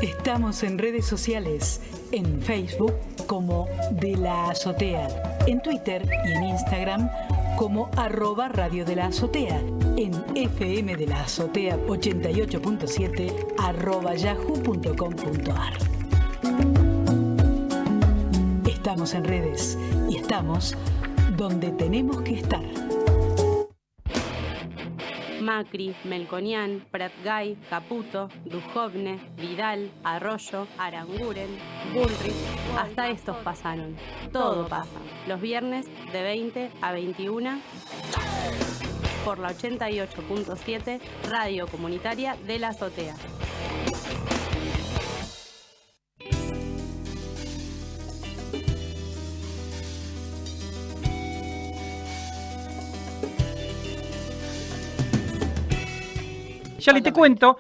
Estamos en redes sociales, en Facebook como De la Azotea, en Twitter y en Instagram como @Radio de la Azotea, en FM de la Azotea 88.7 @yahoo.com.ar. Estamos en redes y estamos donde tenemos que estar. Macri, Melconian, Pratgay, Caputo, Duhovne, Vidal, Arroyo, Aranguren, Bullrich, hasta estos pasaron. Todo pasa. Los viernes de 20 a 21 por la 88.7 Radio Comunitaria de la Azotea. Ya te cuento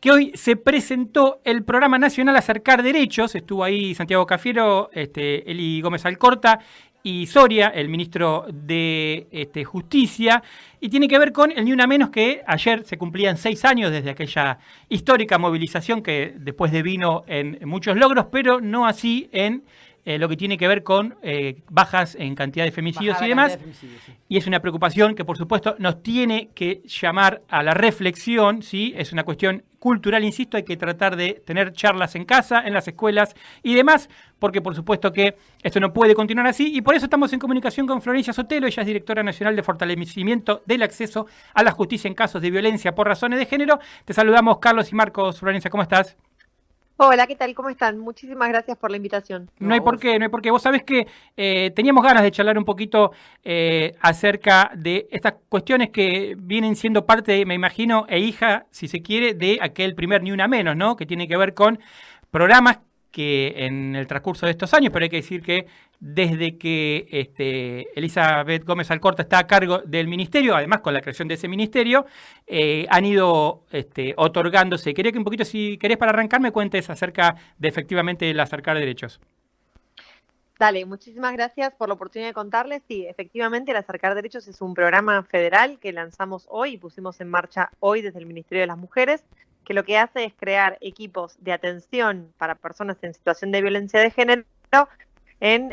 que hoy se presentó el Programa Nacional Acercar Derechos. Estuvo ahí Santiago Cafiero, Eli Gómez Alcorta y Soria, el ministro de Justicia, y tiene que ver con el Ni Una Menos, que ayer se cumplían 6 años desde aquella histórica movilización que después devino en muchos logros, pero no así en lo que tiene que ver con bajas en cantidad de femicidios y demás. Sí. Y es una preocupación que, por supuesto, nos tiene que llamar a la reflexión, ¿sí? Es una cuestión cultural, insisto, hay que tratar de tener charlas en casa, en las escuelas y demás, porque por supuesto que esto no puede continuar así, y por eso estamos en comunicación con Florencia Sotelo. Ella es directora nacional de fortalecimiento del acceso a la justicia en casos de violencia por razones de género. Te saludamos, Carlos y Marcos. Florencia, ¿cómo estás? Hola, ¿qué tal? ¿Cómo están? Muchísimas gracias por la invitación. No hay por qué. Vos sabés que teníamos ganas de charlar un poquito acerca de estas cuestiones que vienen siendo parte, me imagino, hija, si se quiere, de aquel primer Ni Una Menos, ¿no? Que tiene que ver con programas que en el transcurso de estos años, pero hay que decir que desde que Elizabeth Gómez Alcorta está a cargo del ministerio, además con la creación de ese ministerio, han ido otorgándose. Quería que un poquito, si querés, para arrancar, me cuentes acerca de efectivamente el acercar de derechos. Dale, muchísimas gracias por la oportunidad de contarles. Sí, efectivamente, el Acercar Derechos es un programa federal que lanzamos hoy y pusimos en marcha hoy desde el Ministerio de las Mujeres, que lo que hace es crear equipos de atención para personas en situación de violencia de género en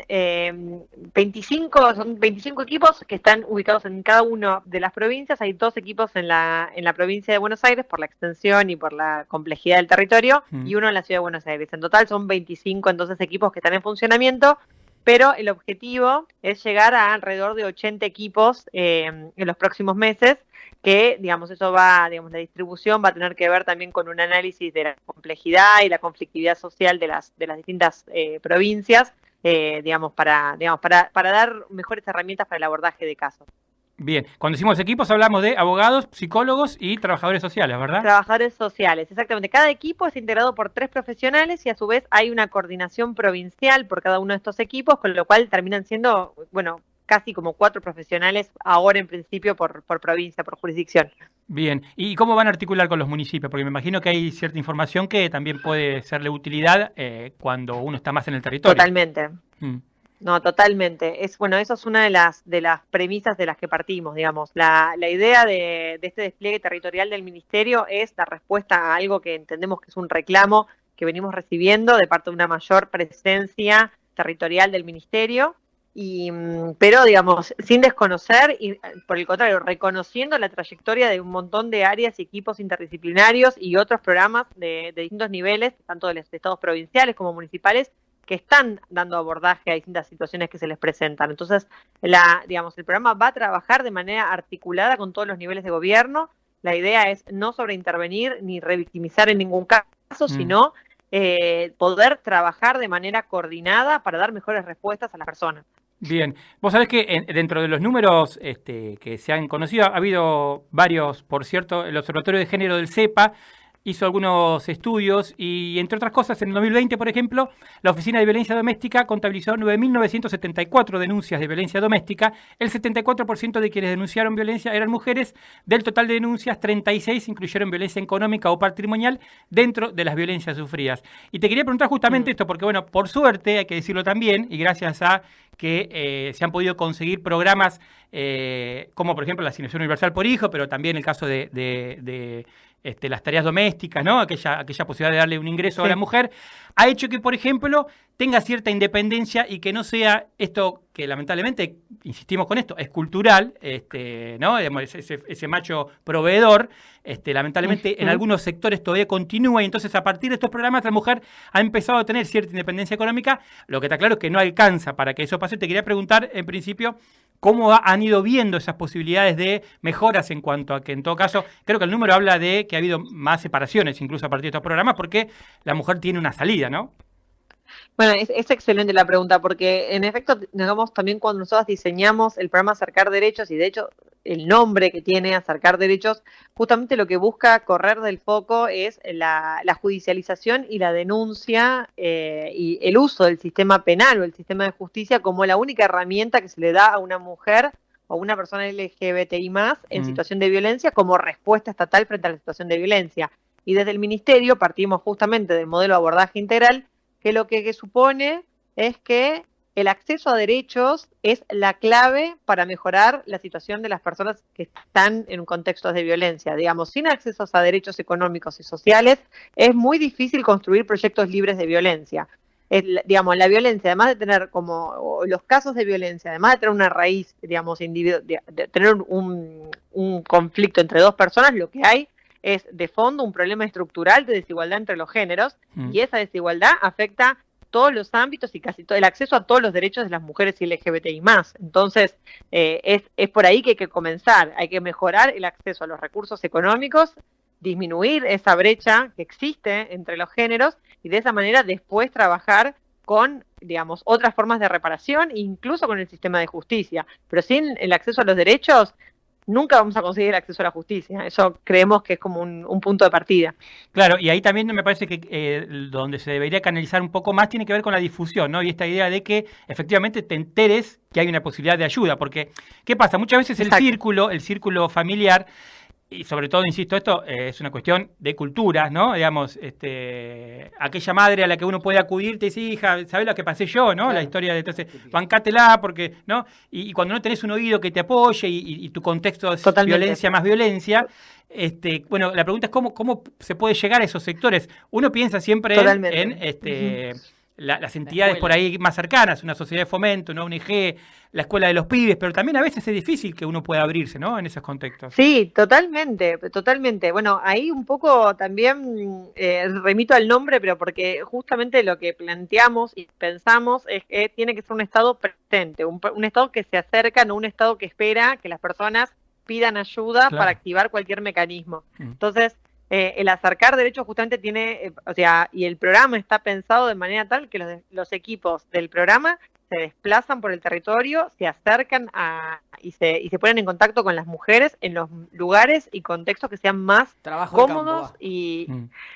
25 equipos que están ubicados en cada una de las provincias. Hay 2 equipos en la provincia de Buenos Aires por la extensión y por la complejidad del territorio, y uno en la ciudad de Buenos Aires. En total son 25 entonces equipos que están en funcionamiento, pero el objetivo es llegar a alrededor de 80 equipos en los próximos meses, que, digamos, eso va, digamos, la distribución va a tener que ver también con un análisis de la complejidad y la conflictividad social de las distintas provincias, digamos, para dar mejores herramientas para el abordaje de casos. Bien, cuando decimos equipos hablamos de abogados, psicólogos y trabajadores sociales, ¿verdad? Trabajadores sociales, exactamente. Cada equipo es integrado por 3 profesionales y a su vez hay una coordinación provincial por cada uno de estos equipos, con lo cual terminan siendo, bueno, casi como 4 profesionales ahora en principio por provincia, por jurisdicción. Bien, ¿y cómo van a articular con los municipios? Porque me imagino que hay cierta información que también puede serle utilidad cuando uno está más en el territorio. Totalmente. No, totalmente. Eso es una de las premisas de las que partimos, digamos. La idea de este despliegue territorial del ministerio es dar respuesta a algo que entendemos que es un reclamo que venimos recibiendo de parte de una mayor presencia territorial del ministerio. Pero, digamos, sin desconocer y, por el contrario, reconociendo la trayectoria de un montón de áreas y equipos interdisciplinarios y otros programas de distintos niveles, tanto de los estados provinciales como municipales, que están dando abordaje a distintas situaciones que se les presentan. Entonces, el programa va a trabajar de manera articulada con todos los niveles de gobierno. La idea es no sobreintervenir ni revictimizar en ningún caso, sino poder trabajar de manera coordinada para dar mejores respuestas a las personas. Bien, vos sabés que dentro de los números que se han conocido, ha habido varios, por cierto, el Observatorio de Género del CEPA hizo algunos estudios y, entre otras cosas, en el 2020, por ejemplo, la Oficina de Violencia Doméstica contabilizó 9.974 denuncias de violencia doméstica. El 74% de quienes denunciaron violencia eran mujeres. Del total de denuncias, 36 incluyeron violencia económica o patrimonial dentro de las violencias sufridas. Y te quería preguntar justamente esto, porque, bueno, por suerte, hay que decirlo también, y gracias a que se han podido conseguir programas como, por ejemplo, la Asignación Universal por Hijo, pero también el caso de las tareas domésticas, ¿no? Aquella posibilidad de darle un ingreso a Sí. la mujer, ha hecho que, por ejemplo, tenga cierta independencia y que no sea esto que lamentablemente, insistimos con esto, es cultural, ¿no? Digamos, ese macho proveedor, lamentablemente en algunos sectores todavía continúa, y entonces a partir de estos programas la mujer ha empezado a tener cierta independencia económica. Lo que está claro es que no alcanza para que eso pase. Te quería preguntar, en principio, ¿cómo han ido viendo esas posibilidades de mejoras en cuanto a que, en todo caso, creo que el número habla de que ha habido más separaciones incluso a partir de estos programas, porque la mujer tiene una salida, ¿no? Bueno, es excelente la pregunta, porque en efecto, digamos, también cuando nosotros diseñamos el programa Acercar Derechos, y de hecho el nombre que tiene Acercar Derechos, justamente lo que busca correr del foco es la judicialización y la denuncia y el uso del sistema penal o el sistema de justicia como la única herramienta que se le da a una mujer o a una persona LGBTI más en situación de violencia como respuesta estatal frente a la situación de violencia. Y desde el Ministerio partimos justamente del modelo de abordaje integral, que lo que supone es que el acceso a derechos es la clave para mejorar la situación de las personas que están en contextos de violencia. Digamos, sin accesos a derechos económicos y sociales, es muy difícil construir proyectos libres de violencia. Digamos, la violencia, además de tener como los casos de violencia, además de tener una raíz, digamos, de tener un conflicto entre dos personas, lo que hay es de fondo un problema estructural de desigualdad entre los géneros, y esa desigualdad afecta todos los ámbitos y casi todo el acceso a todos los derechos de las mujeres y LGBTI+. Entonces, es por ahí que hay que comenzar. Hay que mejorar el acceso a los recursos económicos, disminuir esa brecha que existe entre los géneros, y de esa manera después trabajar con, digamos, otras formas de reparación, incluso con el sistema de justicia. Pero sin el acceso a los derechos, nunca vamos a conseguir acceso a la justicia. Eso creemos que es como un punto de partida. Claro, y ahí también me parece que donde se debería canalizar un poco más tiene que ver con la difusión, ¿no? Y esta idea de que efectivamente te enteres que hay una posibilidad de ayuda, porque ¿qué pasa? Muchas veces el círculo familiar, y sobre todo, insisto, esto es una cuestión de culturas, ¿no? Digamos, aquella madre a la que uno puede acudir te dice, hija, ¿sabés lo que pasé yo, no? Claro. La historia de, entonces, bancátela, porque, ¿no? Y cuando no tenés un oído que te apoye y tu contexto es violencia más violencia, bueno, la pregunta es cómo se puede llegar a esos sectores. Uno piensa siempre en las entidades por ahí más cercanas, una sociedad de fomento, una ONG, la escuela de los pibes, pero también a veces es difícil que uno pueda abrirse, ¿no? En esos contextos. Sí, totalmente, totalmente. Bueno, ahí un poco también remito al nombre, pero porque justamente lo que planteamos y pensamos es que tiene que ser un Estado presente, un Estado que se acerca, no un Estado que espera que las personas pidan ayuda para activar cualquier mecanismo. Entonces, el acercar derechos justamente tiene, y el programa está pensado de manera tal que los equipos del programa se desplazan por el territorio, se acercan y se ponen en contacto con las mujeres en los lugares y contextos que sean más cómodos y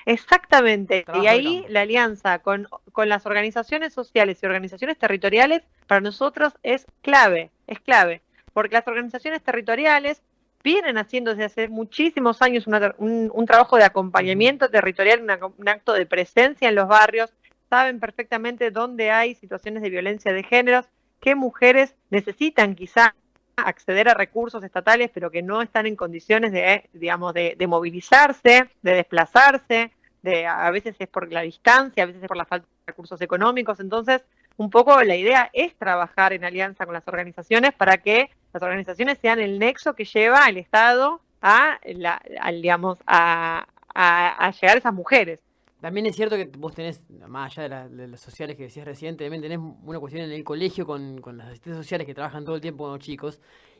exactamente. Y ahí la alianza con las organizaciones sociales y organizaciones territoriales para nosotros es clave, porque las organizaciones territoriales vienen haciendo desde hace muchísimos años un trabajo de acompañamiento territorial, un acto de presencia en los barrios, saben perfectamente dónde hay situaciones de violencia de género, qué mujeres necesitan quizá acceder a recursos estatales, pero que no están en condiciones de movilizarse, de desplazarse, a veces es por la distancia, a veces es por la falta de recursos económicos. Entonces, un poco la idea es trabajar en alianza con las organizaciones para que las organizaciones sean el nexo que lleva al Estado a llegar a esas mujeres. También es cierto que vos tenés, más allá de las sociales que decías recién, también tenés una cuestión en el colegio con las asistentes sociales que trabajan todo el tiempo con los chicos,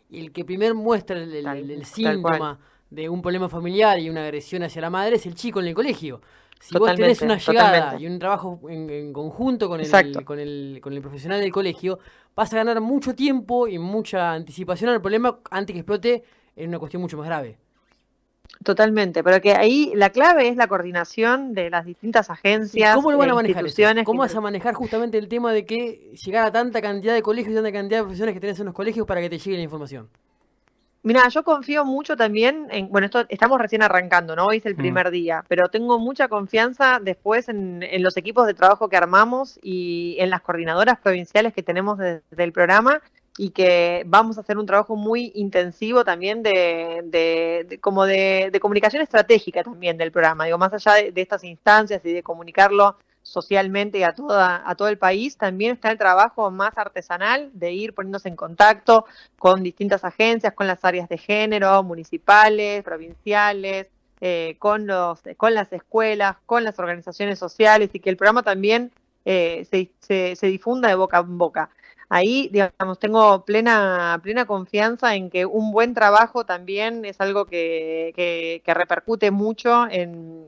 y el que primero muestra el síntoma de un problema familiar y una agresión hacia la madre es el chico en el colegio. Si vos tenés una llegada y un trabajo en conjunto con el profesional del colegio, vas a ganar mucho tiempo y mucha anticipación al problema antes que explote en una cuestión mucho más grave. Totalmente, pero que ahí la clave es la coordinación de las distintas agencias. ¿Cómo lo van a manejar eso? ¿Cómo vas a manejar justamente el tema de que llegar a tanta cantidad de colegios y tanta cantidad de profesionales que tenés en los colegios para que te llegue la información? Mira, yo confío mucho también estamos recién arrancando, ¿no? Hoy es el primer día, pero tengo mucha confianza después en los equipos de trabajo que armamos y en las coordinadoras provinciales que tenemos desde el programa, y que vamos a hacer un trabajo muy intensivo también de comunicación estratégica también del programa. Digo, más allá de estas instancias y de comunicarlo socialmente y a todo el país, también está el trabajo más artesanal de ir poniéndose en contacto con distintas agencias, con las áreas de género, municipales, provinciales, con las escuelas, con las organizaciones sociales, y que el programa también se difunda de boca en boca. Ahí, digamos, tengo plena confianza en que un buen trabajo también es algo que repercute mucho en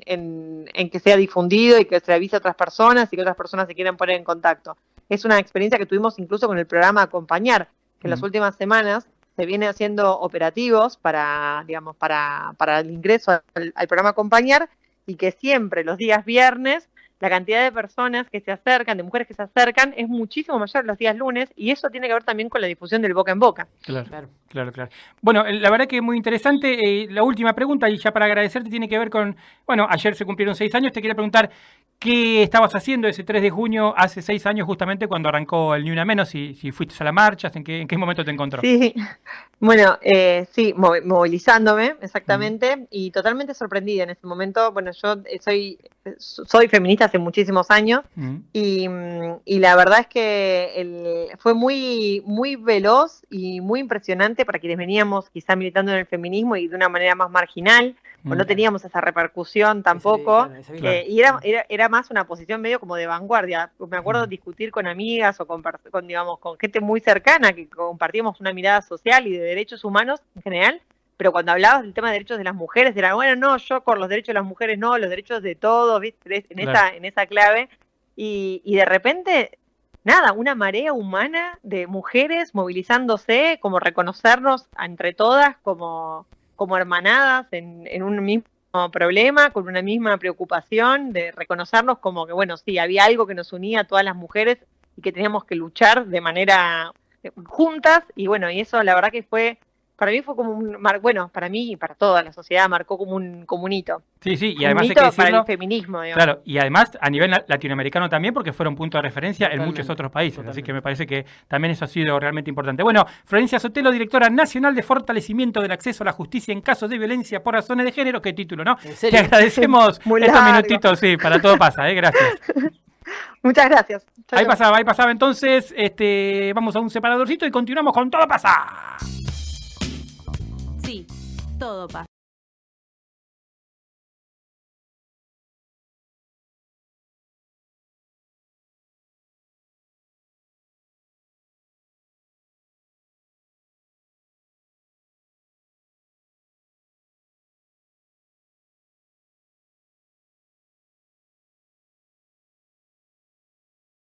que sea difundido y que se avise a otras personas y que otras personas se quieran poner en contacto. Es una experiencia que tuvimos incluso con el programa Acompañar, que en las últimas semanas se viene haciendo operativos para el ingreso al programa Acompañar, y que siempre los días viernes la cantidad de personas que se acercan, de mujeres que se acercan, es muchísimo mayor los días lunes, y eso tiene que ver también con la difusión del boca en boca. Claro. Bueno, la verdad que es muy interesante. La última pregunta, y ya para agradecerte, tiene que ver con, bueno, ayer se cumplieron 6 años, te quería preguntar qué estabas haciendo ese 3 de junio, hace 6 años justamente, cuando arrancó el Ni Una Menos, si fuiste a la marcha, en qué momento te encontró. Sí, bueno, sí, movilizándome, exactamente, y totalmente sorprendida en ese momento. Bueno, yo soy feminista hace muchísimos años, y la verdad es que fue muy, muy veloz y muy impresionante para quienes veníamos quizá militando en el feminismo y de una manera más marginal, o no teníamos esa repercusión tampoco, y era más una posición medio como de vanguardia. Me acuerdo discutir con amigas o con gente muy cercana que compartíamos una mirada social y de derechos humanos en general, pero cuando hablabas del tema de derechos de las mujeres era, bueno, no, yo con los derechos de las mujeres no, los derechos de todos, ¿viste? En esa clave, y de repente, nada, una marea humana de mujeres movilizándose, como reconocernos entre todas como hermanadas en un mismo problema, con una misma preocupación, de reconocernos como que, bueno, sí, había algo que nos unía a todas las mujeres y que teníamos que luchar de manera juntas, y bueno, y eso la verdad que para mí fue como para mí y para toda la sociedad marcó como un hito. Sí, y además hay que decirlo, para el feminismo, digamos. Claro, y además a nivel latinoamericano también, porque fueron punto de referencia en muchos otros países, así que me parece que también eso ha sido realmente importante. Bueno, Florencia Sotelo, directora nacional de fortalecimiento del acceso a la justicia en casos de violencia por razones de género, qué título, ¿no? Te agradecemos estos minutitos, sí, para todo pasa, gracias. Muchas gracias. Ahí pasaba entonces, vamos a un separadorcito y continuamos con Todo Pasa. Sí, todo pasa.